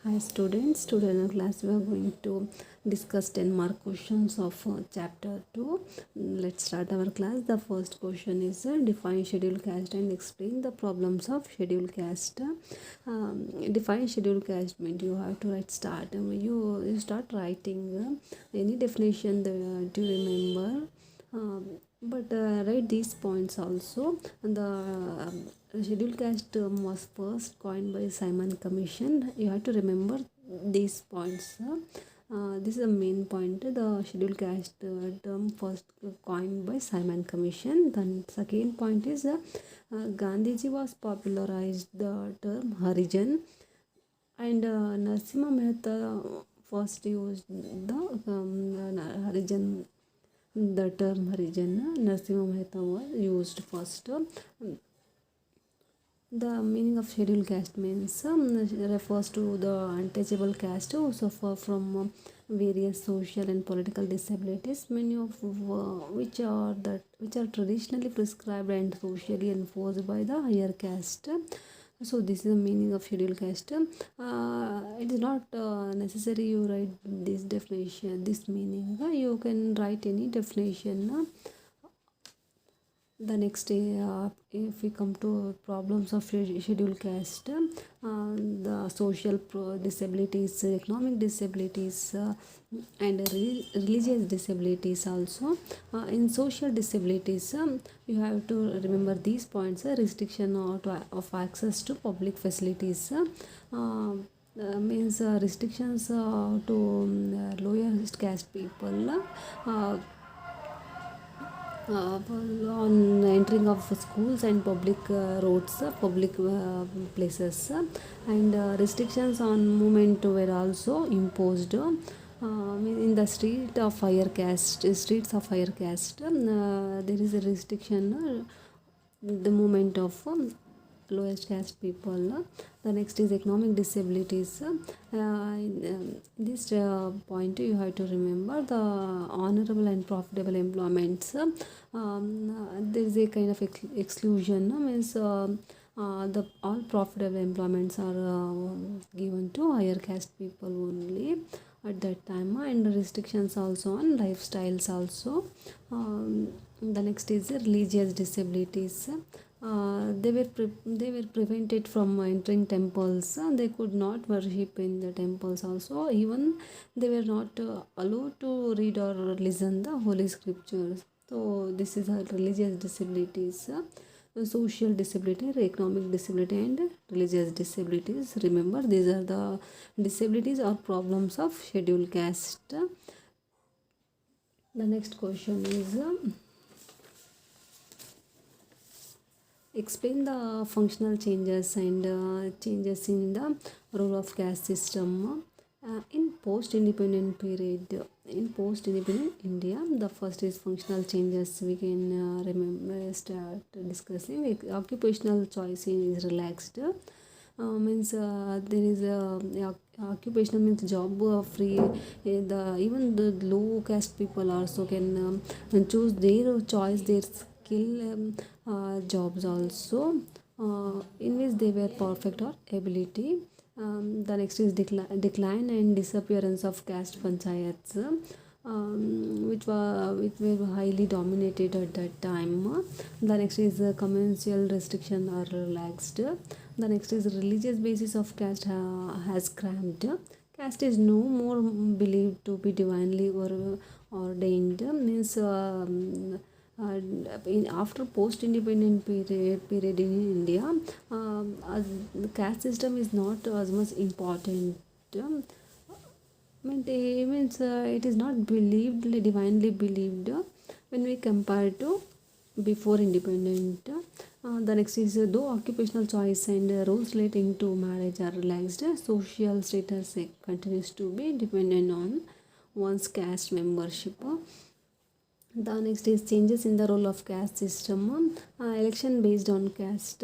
Hi students, today in the class we are going to discuss 10 mark questions of chapter 2. Let's start our class. The first question is define schedule caste and explain the problems of schedule caste. Define schedule caste means you have to write start. You start writing any definition that you remember. Write these points also. And the schedule caste term was first coined by Simon Commission. You have to remember these points. This is the main point. The schedule caste term first coined by Simon Commission. Then second point is Gandhiji was popularized the term Harijan, and Narasimha Mehta first used the Harijan, the term Harijan. Narasimha Mehta was used first. The meaning of scheduled caste means refers to the untouchable caste who suffer from various social and political disabilities, many of which are traditionally prescribed and socially enforced by the higher caste. So this is the meaning of scheduled caste. It is not necessary you write this definition, this meaning. You can write any definition. The next day, if we come to problems of scheduled caste, the social disabilities, economic disabilities, and religious disabilities also. In social disabilities, you have to remember these points: restriction of access to public facilities. Means restrictions to lowest caste people. On entering of schools and public roads, public places, and restrictions on movement were also imposed in the streets of higher caste. There is a restriction, the movement of lowest caste people. The next is economic disabilities. In this point you have to remember the honorable and profitable employments. There is a kind of exclusion, means the all profitable employments are given to higher caste people only at that time, and restrictions also on lifestyles also. The next is religious disabilities. They were prevented from entering temples. They could not worship in the temples also. Even they were not allowed to read or listen the holy scriptures. So this is our religious disabilities. Social disability, economic disability, and religious disabilities. Remember, these are the disabilities or problems of scheduled caste. The next question is explain the functional changes and changes in the role of caste system in post-independent period. In post-independent India, the first is functional changes. We can remember start discussing. Like, occupational choice is relaxed. Means there is occupational means job free. Even the low caste people also can choose their choice, their skill jobs also, in which they were perfect or ability. The next is decline and disappearance of caste panchayats, which were highly dominated at that time. The next is commercial restriction are relaxed. The next is religious basis of caste has cramped. Caste is no more believed to be divinely or ordained. Means after post-independent period in India, the caste system is not as much important. Means it is not believed, divinely believed, when we compare to before independent. The next is though occupational choice and rules relating to marriage are relaxed, social status continues to be dependent on one's caste membership. The next is changes in the role of caste system. Election based on caste.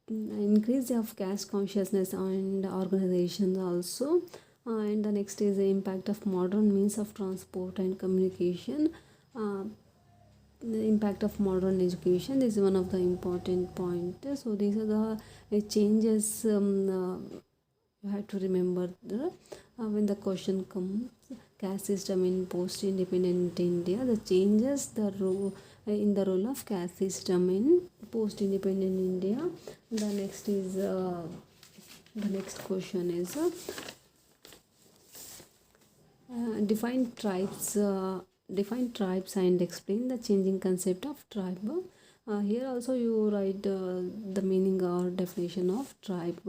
Increase of caste consciousness and organizations also. And the next is the impact of modern means of transport and communication. The impact of modern education, this is one of the important points. So these are the changes You have to remember the when the question comes, caste system in post-independent India, the changes the role in the role of caste system in post-independent India. The next is the next question is define tribes and explain the changing concept of tribe. Here also you write the meaning or definition of tribe.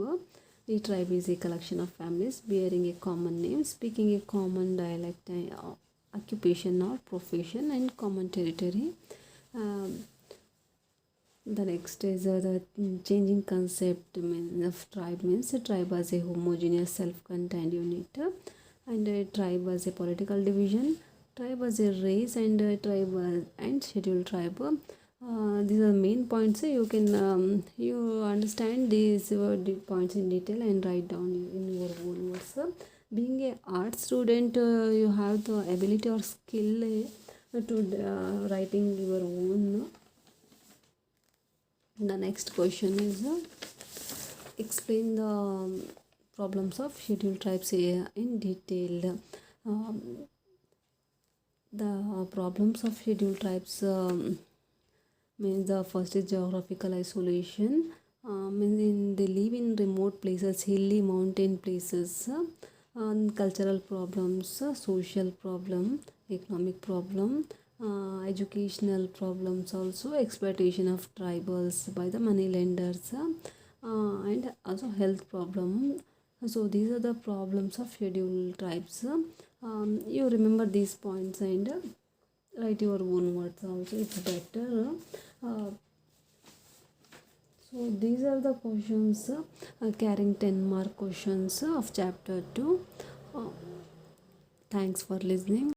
A tribe is a collection of families bearing a common name, speaking a common dialect, occupation or profession, and common territory. Um, the next is the changing concept of tribe means a tribe as a homogeneous self-contained unit, and a tribe as a political division, tribe as a race, and a tribe and scheduled tribe. These are main points. You can you understand these points in detail and write down in your own words. Being a art student, you have the ability or skill to writing your own. The next question is explain the problems of scheduled tribes in detail. Um, the problems of scheduled tribes means the first is geographical isolation. They live in remote places, hilly mountain places. Cultural problems, social problem, economic problem, educational problems, also exploitation of tribals by the money lenders, and also health problem. So these are the problems of scheduled tribes. You remember these points and write your own words also, it's better. uh, so these are the questions carrying 10 mark questions of chapter 2. uh, Thanks for listening.